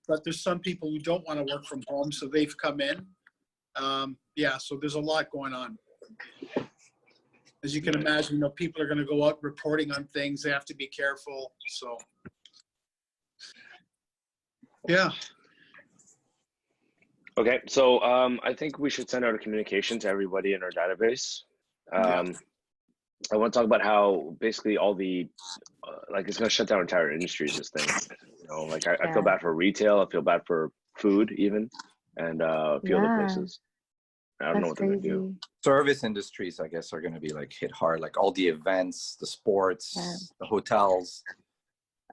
but there's some people who don't want to work from home, so they've come in. Yeah, so there's a lot going on. As you can imagine, you know, people are going to go out reporting on things. They have to be careful. So, yeah. Okay, so I think we should send out a communication to everybody in our database. I want to talk about how basically all the, like it's going to shut down entire industries, this thing. You know, like I feel bad for retail. I feel bad for food even, and a few other places. I don't know what they're going to do. Service industries, I guess, are going to be like hit hard, like all the events, the sports, the hotels.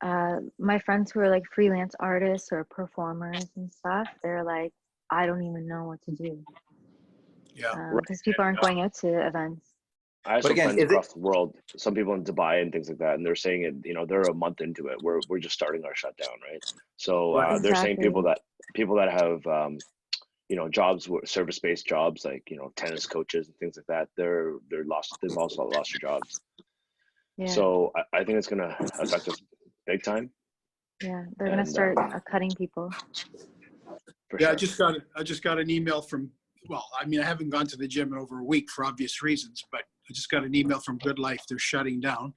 My friends who are like freelance artists or performers and stuff, they're like, I don't even know what to do. Yeah. Because people aren't going out to events. I have some friends across the world, some people in Dubai and things like that, and they're saying it, you know, they're a month into it. We're just starting our shutdown, right? So they're saying people that have, you know, jobs, service-based jobs, like, you know, tennis coaches and things like that, they've also lost their jobs. Yeah. So I think it's going to affect us big time. Yeah, they're going to start cutting people. Yeah, sure. I just got an email from, well, I mean, I haven't gone to the gym in over a week for obvious reasons, but I just got an email from Good Life. They're shutting down,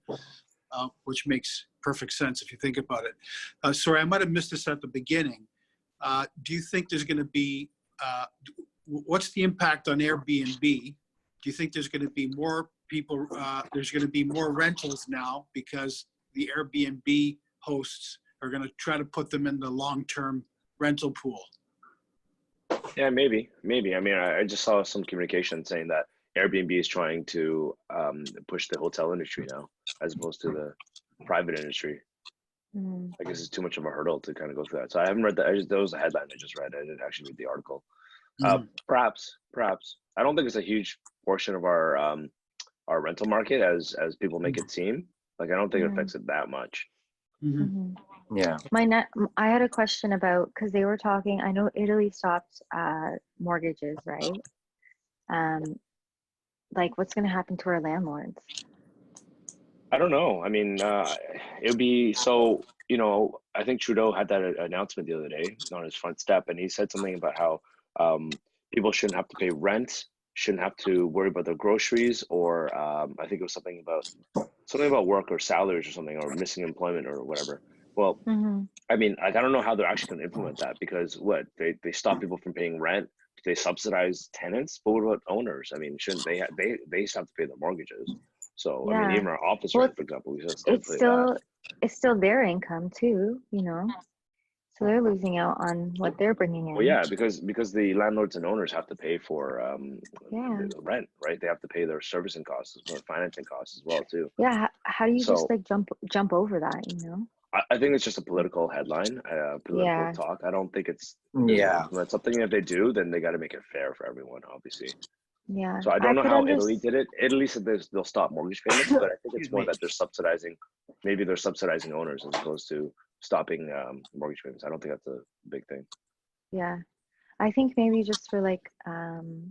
which makes perfect sense if you think about it. Sorry, I might have missed this at the beginning. Do you think there's going to be, what's the impact on Airbnb? Do you think there's going to be more people, there's going to be more rentals now because the Airbnb hosts are going to try to put them in the long-term rental pool? Yeah, maybe. I mean, I just saw some communication saying that Airbnb is trying to push the hotel industry now, as opposed to the private industry. I guess it's too much of a hurdle to kind of go through that. So I haven't read that. That was the headline I just read. I didn't actually read the article. Perhaps. I don't think it's a huge portion of our rental market as people make it seem. Like, I don't think it affects it that much. Yeah. I had a question about, because they were talking, I know Italy stopped mortgages, right? Like, what's going to happen to our landlords? I don't know. I mean, it would be so, you know, I think Trudeau had that announcement the other day on his front step, and he said something about how people shouldn't have to pay rent, shouldn't have to worry about their groceries, or I think it was something about work or salaries or something, or missing employment or whatever. Well, I mean, like, I don't know how they're actually going to implement that, because they stop people from paying rent. They subsidize tenants, but what about owners? I mean, shouldn't they still have to pay their mortgages? So I mean, even our office rent, for example, it's still their income too, you know. So they're losing out on what they're bringing in. Well, yeah, because the landlords and owners have to pay for the rent, right? They have to pay their servicing costs, financing costs as well too. Yeah, how do you just like jump over that, you know? I think it's just a political headline, political talk. I don't think it's that's something. If they do, then they got to make it fair for everyone, obviously. Yeah. So I don't know how Italy did it. Italy said they'll stop mortgage payments, but I think it's more that they're subsidizing. Maybe they're subsidizing owners as opposed to stopping mortgage payments. I don't think that's a big thing. Yeah, I think maybe just for like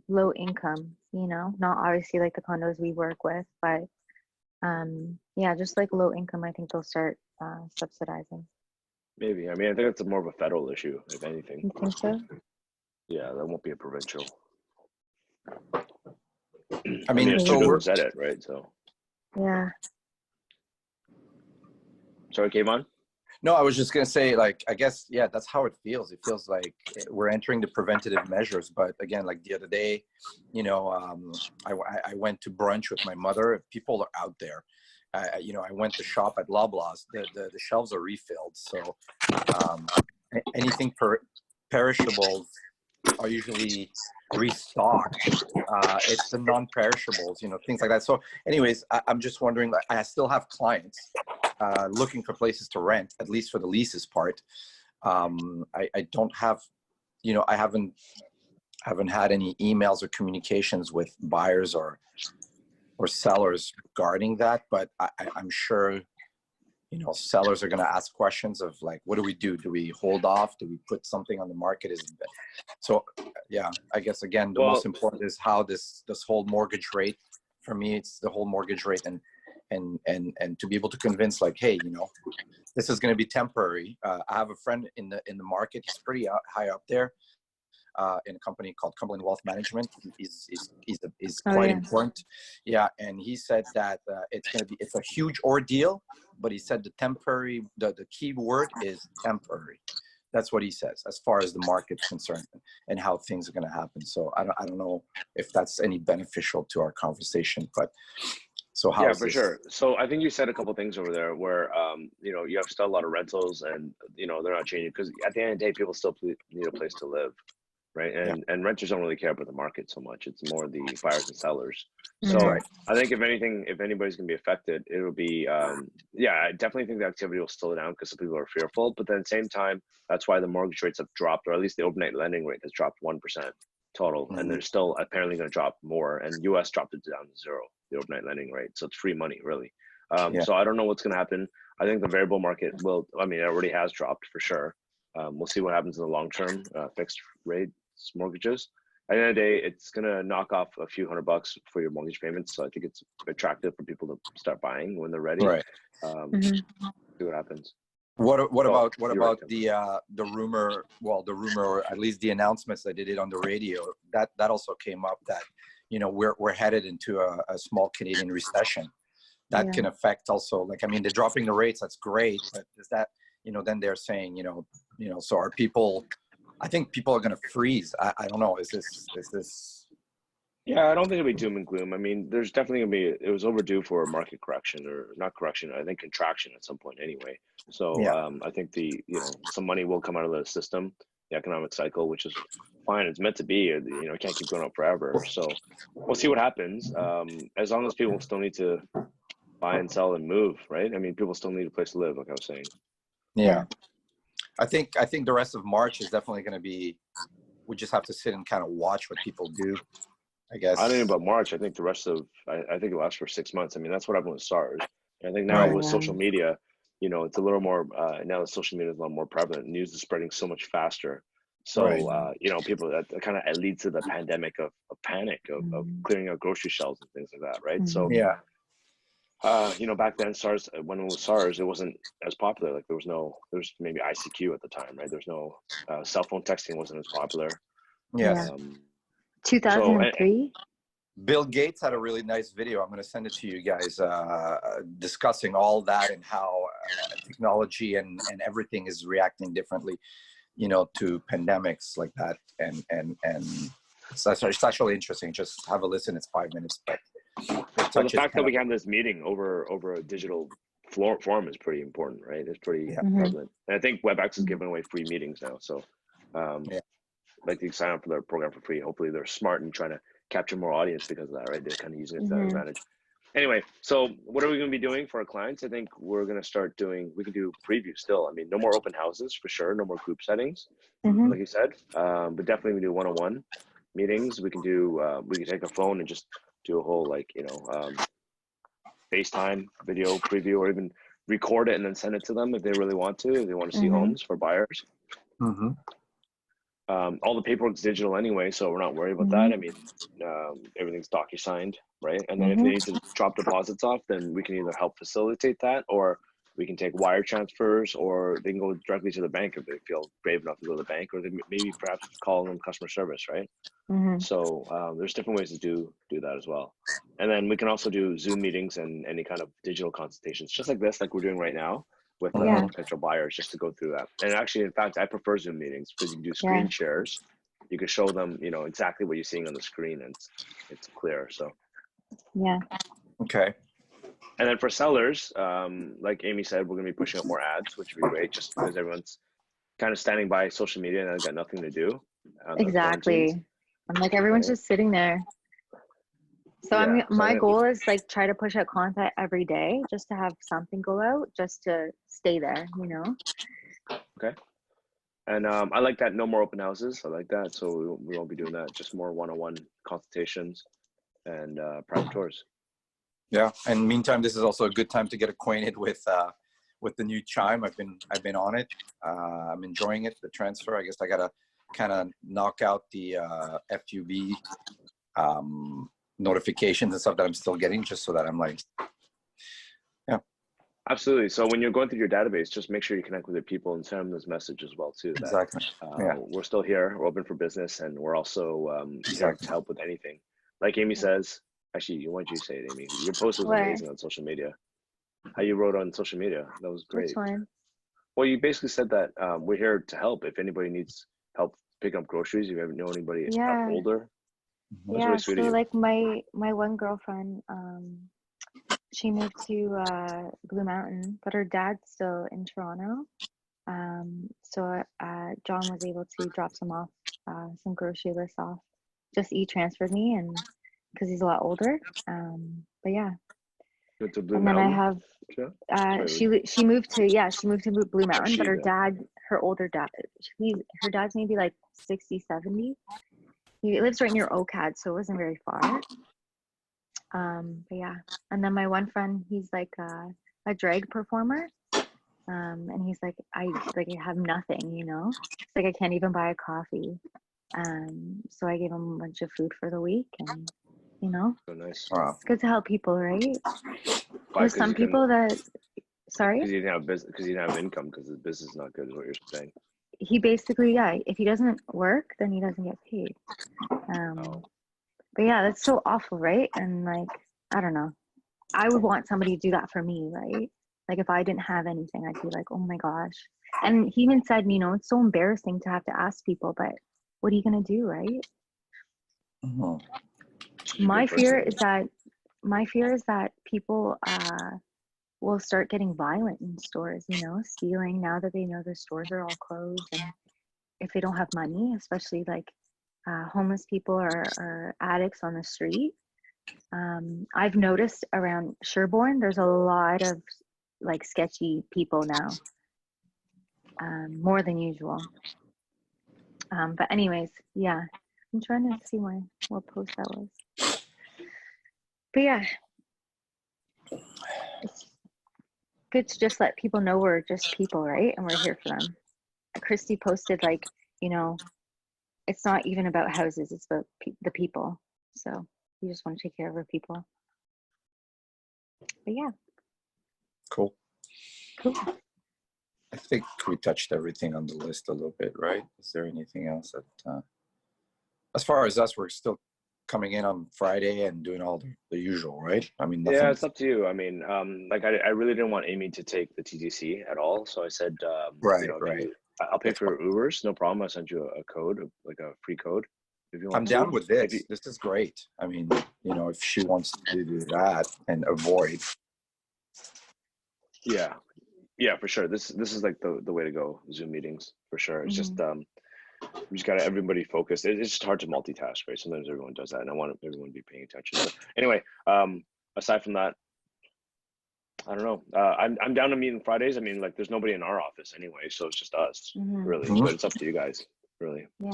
low income, you know, not obviously like the condos we work with, but yeah, just like low income, I think they'll start subsidizing. Maybe. I mean, I think it's more of a federal issue, if anything. You think so? Yeah, that won't be a provincial. I mean, so Trudeau said it, right? So. Yeah. Sorry, Kayvon? No, I was just going to say, like, I guess, yeah, that's how it feels. It feels like we're entering the preventative measures. But again, like the other day, you know, I went to brunch with my mother. People are out there. You know, I went to shop at Loblaws. The shelves are refilled. So anything perishables are usually restocked. It's the non-perishables, you know, things like that. So anyways, I'm just wondering, like, I still have clients looking for places to rent, at least for the leases part. I don't have, you know, I haven't had any emails or communications with buyers or sellers regarding that, but I'm sure, you know, sellers are going to ask questions of like, what do we do? Do we hold off? Do we put something on the market? So yeah, I guess again, the most important is how this whole mortgage rate, for me, it's the whole mortgage rate. And and to be able to convince, like, hey, you know, this is going to be temporary. I have a friend in the market. He's pretty high up there in a company called Cumberland Wealth Management. He's quite important. Yeah, and he said that it's a huge ordeal, but he said the key word is temporary. That's what he says as far as the market's concerned and how things are going to happen. So I don't know if that's any beneficial to our conversation, but so how? Yeah, for sure. So I think you said a couple of things over there where, you know, you have still a lot of rentals and, you know, they're not changing because at the end of the day, people still need a place to live. Right. And renters don't really care about the market so much. It's more the buyers and sellers. So I think if anything, if anybody's going to be affected, it'll be, yeah, I definitely think the activity will slow down because some people are fearful. But then at the same time, that's why the mortgage rates have dropped, or at least the overnight lending rate has dropped 1% total. And they're still apparently going to drop more. And US dropped it down to 0, the overnight lending rate. So it's free money, really. So I don't know what's going to happen. I think the variable market will, I mean, it already has dropped for sure. We'll see what happens in the long term fixed rate mortgages. At the end of the day, it's gonna knock off a few $100 for your mortgage payments. So I think it's attractive for people to start buying when they're ready. Right. See what happens. What about the rumor? Well, the rumor, or at least the announcements that they did on the radio, that also came up that, you know, we're headed into a small Canadian recession. That can affect also, like, I mean, they're dropping the rates. That's great, but is that, you know, then they're saying, you know, so are people? I think people are going to freeze. I don't know. Is this? Yeah, I don't think it'll be doom and gloom. I mean, there's definitely going to be, it was overdue for a market correction, or not correction, I think contraction at some point anyway. So I think some money will come out of the system, the economic cycle, which is fine. It's meant to be, you know, it can't keep going up forever. So we'll see what happens. As long as people still need to buy and sell and move, right? I mean, people still need a place to live, like I was saying. Yeah. I think the rest of March is definitely going to be, we just have to sit and kind of watch what people do, I guess. I don't know about March. I think the rest of, I think it lasts for 6 months. I mean, that's what happened with SARS. And I think now with social media, you know, it's a little more, now that social media is a lot more prevalent. News is spreading so much faster. So, you know, people, that kind of leads to the pandemic of panic, of clearing out grocery shelves and things like that, right? So, you know, back then SARS, when it was SARS, it wasn't as popular. Like there was maybe ICQ at the time, right? There's no cell phone texting wasn't as popular. Yes. 2003. Bill Gates had a really nice video. I'm going to send it to you guys, discussing all that and how technology and everything is reacting differently, you know, to pandemics like that. And it's actually interesting. Just have a listen. It's 5 minutes, but. So the fact that we have this meeting over a digital forum is pretty important, right? It's pretty prevalent. And I think WebEx is giving away free meetings now. So like you sign up for their program for free. Hopefully they're smart and trying to capture more audience because of that, right? They're kind of using it to their advantage. Anyway, so what are we going to be doing for our clients? I think we're going to start doing, we can do preview still. I mean, no more open houses for sure. No more group settings, like you said. But definitely we do one-on-one meetings. We can do, we can take a phone and just do a whole, like, you know, FaceTime video preview, or even record it and then send it to them if they really want to, if they want to see homes for buyers. All the paperwork's digital anyway, so we're not worried about that. I mean, everything's docu-signed, right? And then if they need to drop deposits off, then we can either help facilitate that, or we can take wire transfers, or they can go directly to the bank if they feel brave enough to go to the bank, or they maybe perhaps call them customer service, right? So there's different ways to do that as well. And then we can also do Zoom meetings and any kind of digital consultations, just like this, like we're doing right now with potential buyers, just to go through that. And actually, in fact, I prefer Zoom meetings because you can do screen shares. You can show them, you know, exactly what you're seeing on the screen, and it's clear. So okay. And then for sellers, like Amy said, we're going to be pushing up more ads, which would be great, just because everyone's kind of standing by social media and they've got nothing to do. Exactly. I'm like, everyone's just sitting there. So my goal is like try to push out content every day, just to have something go out, just to stay there, you know? Okay. And I like that. No more open houses. I like that. So we won't be doing that. Just more one-on-one consultations and private tours. Yeah. And meantime, this is also a good time to get acquainted with the new Chime. I've been on it. I'm enjoying it. The transfer. I guess I gotta kind of knock out the FUB notifications and stuff that I'm still getting, just so that I'm like, Absolutely. So when you're going through your database, just make sure you connect with your people and send them this message as well too. That Exactly. Yeah. we're still here, we're open for business, and we're also here Exactly. to help with anything. Like Amy says, actually, why don't you say it, Amy? Your post was What? amazing on social media. How you wrote on social media, that was Which great. one? Well, you basically said that we're here to help. If anybody needs help picking up groceries, if you ever know anybody Yeah. older, that's Yeah. really sweet So of you. like my one girlfriend, she moved to Blue Mountain, but her dad's still in Toronto. So John was able to drop some grocery lists off. Just transferred me, and because he's a lot older. But yeah. Went to Blue And then I Mountain. have Sorry, she moved to Blue Mountain, but she her did. dad, her older dad, her dad's maybe like 60, 70. He lives right near OCAD, so it wasn't very far. But yeah. And then my one friend, he's like a drag performer. And he's like, I have nothing, you know. It's like I can't even buy a coffee. So I gave him a bunch of food for the week, and you know, So nice. Wow. it's good to help people, right? Why? There's some people that, sorry, Because you didn't have business, because you didn't have income, because the business is not good, is what you're saying. he basically, yeah, if he doesn't work, then he doesn't get paid. Oh. But yeah, that's so awful, right? And like, I don't know. I would want somebody to do that for me, right? Like if I didn't have anything, I'd be like, oh my gosh. And he even said, you know, it's so embarrassing to have to ask people, but what are you gonna do, right? Mhm. She's a My good fear person. is that people will start getting violent in stores, you know, stealing now that they know the stores are all closed, and if they don't have money, especially like homeless people or addicts on the street. I've noticed around Sherbourne, there's a lot of like sketchy people now, more than usual. But anyways, yeah, I'm trying to see what post that was. But yeah, it's good to just let people know we're just people, right? And we're here for them. Christy posted like, you know, it's not even about houses, it's about the people. So we just want to take care of our people. But yeah. Cool. Cool. I think we touched everything on the list a little bit, right? Is there anything else that, as far as us, we're still coming in on Friday and doing all the usual, right? I mean, nothing. Yeah, it's up to you. I mean, like I really didn't want Amy to take the TTC at all, so I said, Right, you know, right. I'll pay That's for Ubers, no problem. I'll send you a code, like a free code, if you I'm want down to. with If this. you, This is great. I mean, you know, if she wants to do that and avoid. yeah, yeah, for sure. This is like the way to go. Zoom meetings for sure. It's just we just got everybody focused. It's just hard to multitask, right? Sometimes everyone does that, and I want everyone to be paying attention. But anyway, aside from that, I don't know. I'm down to meet on Fridays. I mean, like, there's nobody in our office anyway, so it's just us, really. Mhm. But it's up to you guys, really. Yeah.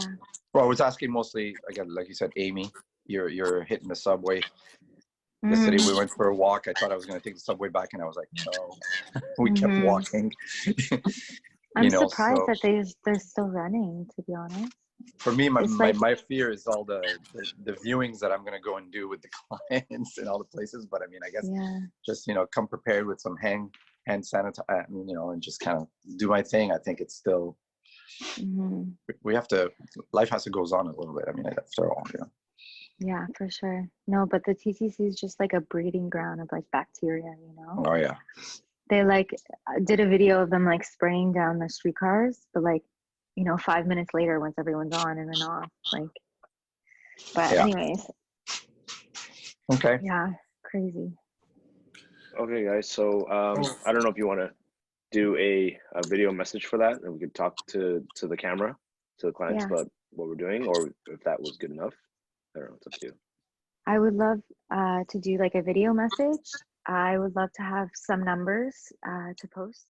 Well, I was asking mostly, again, like you said, Amy, you're hitting the subway. Yesterday we went for a walk. I thought I was going to take the subway back, and I was like, no. We kept walking. I'm surprised that they're still running, to be honest. For me, Like, my fear is all the viewings that I'm going to go and do with the clients and all the places. But I mean, I guess just, you know, come prepared with some hand sanitizer, you know, and just kind of do my thing. I think it's still, we have to, life has to goes on a little bit. I mean, after all, you know. Yeah, for sure. No, but the TTC is just like a breeding ground of like bacteria, you know? Oh, yeah. They like did a video of them like spraying down the streetcars, but like, you know, 5 minutes later, once everyone's on and then off, like, but anyways. Okay. Yeah, crazy. Okay, guys. So I don't know if you want to do a video message for that, and we could talk to the camera, to the clients about what we're doing, or if that was good enough. I don't know. It's up to you. I would love to do like a video message. I would love to have some numbers to post